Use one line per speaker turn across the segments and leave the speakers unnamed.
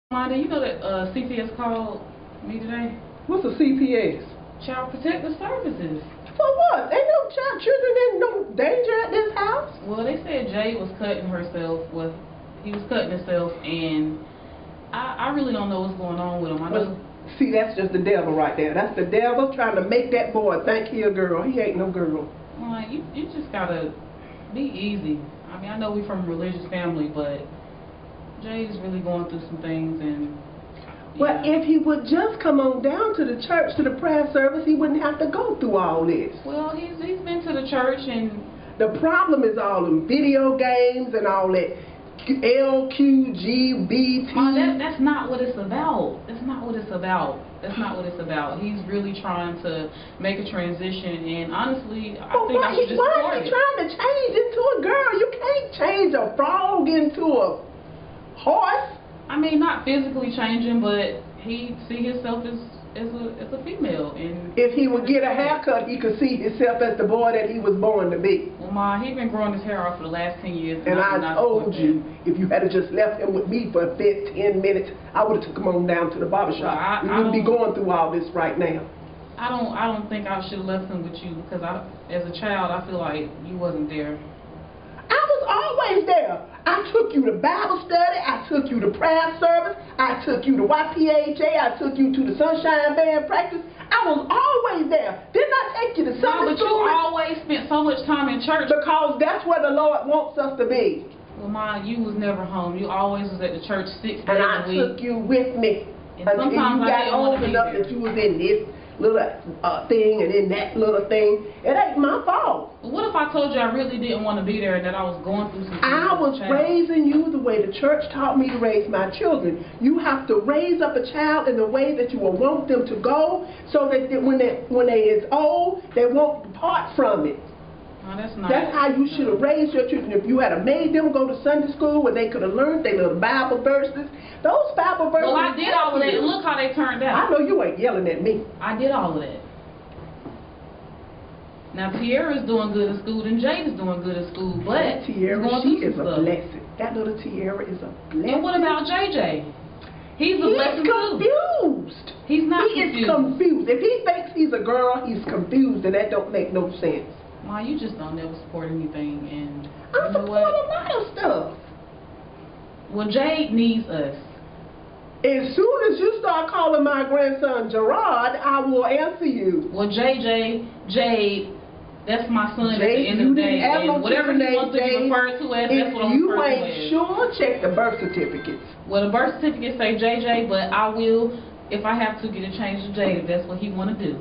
Wanda, you know that CPS called me today?
What's a CPS?
Child Protective Services.
For what? Ain't no children in no danger at this house.
Well, they said Jay was cutting herself. He was cutting himself, and I really don't know what's going on with him. I know.
See, that's just the devil right there. That's the devil trying to make that boy think he a girl. He ain't no girl.
Well, you just gotta be easy. I mean, I know we from a religious family, but Jay's really going through some things, and
well, if he would just come on down to the church, to the prayer service, he wouldn't have to go through all this.
Well, he's been to the church, and
the problem is all them video games and all that LQGBT.
That's not what it's about. That's not what it's about. That's not what it's about. He's really trying to make a transition, and honestly, I think I should just support it.
Why is he trying to change into a girl? You can't change a frog into a horse.
I mean, not physically changing, but he see himself as a female. And
if he would get a haircut, he could see himself as the boy that he was born to be.
Well, Ma, he's been growing his hair off for the last 10 years.
And I told you, if you had just left him with me for 10 minutes, I would have took him on down to the barbershop. We wouldn't be going through all this right now.
I don't think I should have left him with you, because as a child, I feel like you wasn't there.
I was always there. I took you to Bible study, I took you to prayer service, I took you to YPHA, I took you to the Sunshine Band practice. I was always there. Didn't I take you to Sunday school?
But you always spent so much time in church.
Because that's where the Lord wants us to be.
Well, Ma, you was never home. You always was at the church 6 days a week.
And I took you with me.
And sometimes
you got old enough that you was in this little thing and in that little thing. It ain't my fault.
What if I told you I really didn't want to be there and that I was going through some things?
I was raising you the way the church taught me to raise my children. You have to raise up a child in the way that you will want them to go, so that when they is old, they won't depart from it.
No,
that's how you should have raised your children. If you had made them go to Sunday school where they could have learned their little Bible verses, those Bible verses.
Well, I did all of that, and look how they turned out.
I know you ain't yelling at me.
I did all of that. Now Tiara's doing good in school, and Jade is doing good in school, but
Tiara, she is a blessing. That little Tiara is a blessing.
And what about JJ? He's a blessing too.
He's confused.
He's not
confused. He is confused. If he thinks he's a girl, he's confused, and that don't make no sense.
Ma, you just don't never support anything, and
I support a lot of stuff.
Well, Jade needs us.
As soon as you start calling my grandson Gerard, I will answer you.
Well, Jade, that's my son at the end of the day, and whatever he wants to be referred to as, that's what I'm referring to as. If you ain't sure,
check the birth certificates.
Well, the birth certificate say JJ, but I will, if I have to, get it changed to Jade, if that's what he want to do.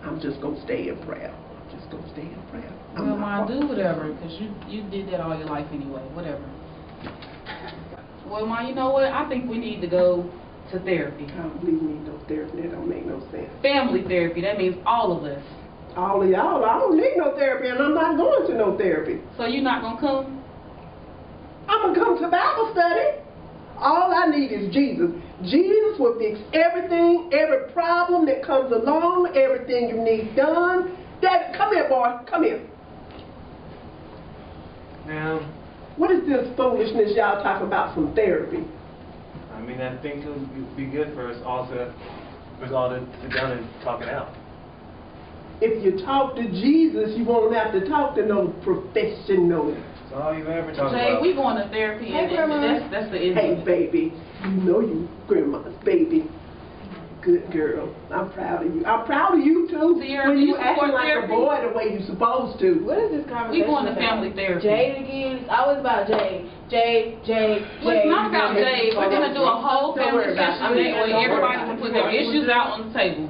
I'm just going to stay in prayer. I'm just going to stay in prayer.
Well, Ma, do whatever, because you did that all your life anyway. Whatever. Well, Ma, you know what? I think we need to go to therapy.
I don't believe we need no therapy. That don't make no sense.
Family therapy. That means all of us.
All of y'all. I don't need no therapy, and I'm not going to no therapy.
So you're not going to come?
I'm going to come to Bible study. All I need is Jesus. Jesus will fix everything, every problem that comes along, everything you need done. Dad, come here, boy. Come here.
Now,
what is this foolishness y'all talking about some therapy?
I mean, I think it would be good for us all to sit down and talk it out.
If you talk to Jesus, you won't have to talk to no professional.
That's all you ever talk
Jay,
about.
we going to therapy, and that's the end.
Hey, baby, you know you grandma's baby. Good girl. I'm proud of you. I'm proud of you too.
Sierra,
when you acting like
therapy?
a boy the way you're supposed to.
What is this conversation?
We going to family therapy.
Jade again? It's always about Jade. Jade.
Well, it's not about Jade. We're going to do a whole family session where everybody can put their issues out on the table.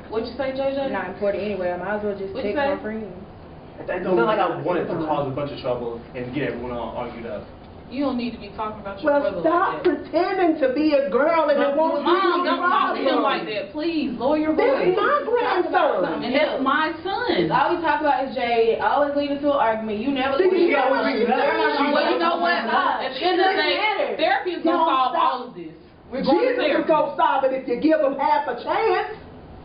What you say, JJ?
Not important anyway. I might as well just take my friends.
It's not like I wanted to cause a bunch of trouble and get everyone all argued up.
You don't need to be talking about your brother
stop
like that.
pretending to be a girl and it won't be
Mom, don't talk to him like that, please. Lower your voice.
This is my grandson.
And that's my son.
All we talk about is Jade. Always lead into an argument. You never leave
you
it
always be
Well, you know what? At the end of the day, therapy is going to solve all of this. We're going to therapy.
Jesus is going to solve it if you give him half a chance.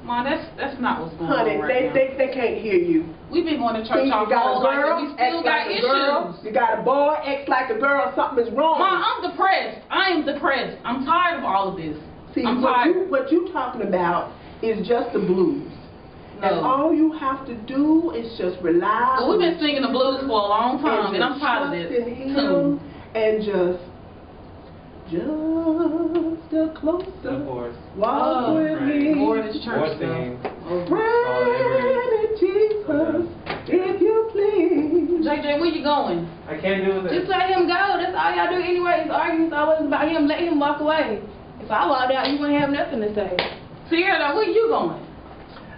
Ma, that's not what's going
Honey,
on right now.
they can't hear you.
We've been going to church
See,
our
you got
whole
a
life,
girl,
and we still
act
got
like a girl.
issues.
You got a boy, acts like a girl, something is wrong.
Ma, I'm depressed. I am depressed. I'm tired of all of this.
See,
I'm
what
tired.
you talking about is just the blues. And
No.
all you have to do is just rely
Well, we've
on
been singing the blues for a long time, and I'm tired of this
trust in Him
tune.
and just a closer
Of course.
walk
Oh,
with me.
more of this church
More
stuff.
singing.
Friend Jesus, if you please.
JJ, where you going?
I can't do with
Just
it.
let him go. That's all y'all do anyway. It's arguments always about him. Let him walk away. If I walked out, you wouldn't have nothing to say.
Sierra, where you going?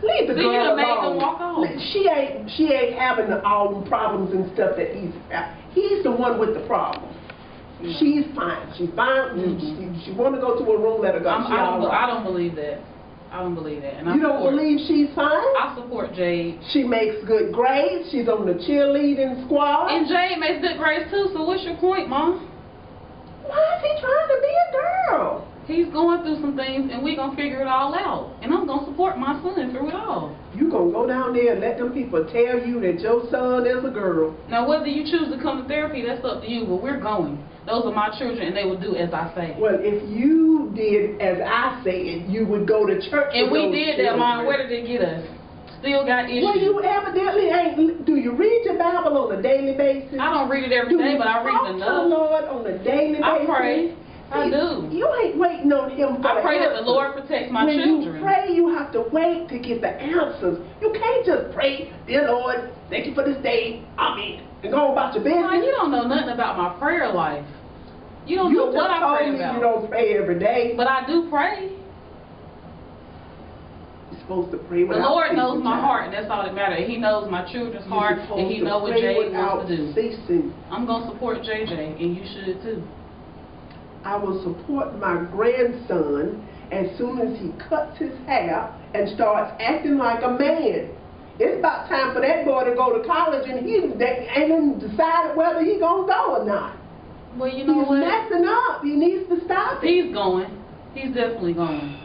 Leave the
See, you
girl
done made
alone.
them walk off.
She ain't having all the problems and stuff that he's the one with the problem. She's fine. She's fine. She want to go to a room, let her go. She all right.
I don't believe that. I don't believe that. And I
You don't
support,
believe she's fine?
I support Jade.
She makes good grades. She's on the cheerleading squad.
And Jade makes good grades too, so what's your point, Mom?
Why is he trying to be a girl?
He's going through some things, and we're going to figure it all out. And I'm going to support my son through it all.
You gonna go down there and let them people tell you that your son is a girl?
Now, whether you choose to come to therapy, that's up to you, but we're going. Those are my children, and they will do as I say.
Well, if you did as I said, you would go to church
And
with
we
those
did that, Mom.
children.
Where did it get us? Still got issues.
Well, you evidently ain't. Do you read your Bible on a daily basis?
I don't read it every
Do
day,
you
but I read
talk to the
enough.
Lord on a daily
I
basis?
pray. I
See,
do.
You ain't waiting on Him for
I pray that the
answers.
Lord protects my
when
children.
you pray, you have to wait to get the answers. You can't just pray, dear Lord, thank you for this day, amen, and go about your business.
Mom, you don't know nothing about my prayer life. You don't know what I pray
me
about.
you don't pray every day.
But I do pray.
You're supposed to pray
The
without
Lord
ceasing,
knows my
child.
heart, and that's all that matters. He knows my children's
You're
heart,
supposed
and He
to
knows what
pray
Jade
without
wants to do.
ceasing.
I'm going to support JJ, and you should too.
I will support my grandson as soon as he cuts his hair and starts acting like a man. It's about time for that boy to go to college, and he ain't even decided whether he's going to go or not.
Well, you know
He's
what?
messing up. He needs to stop it.
He's going. He's definitely going.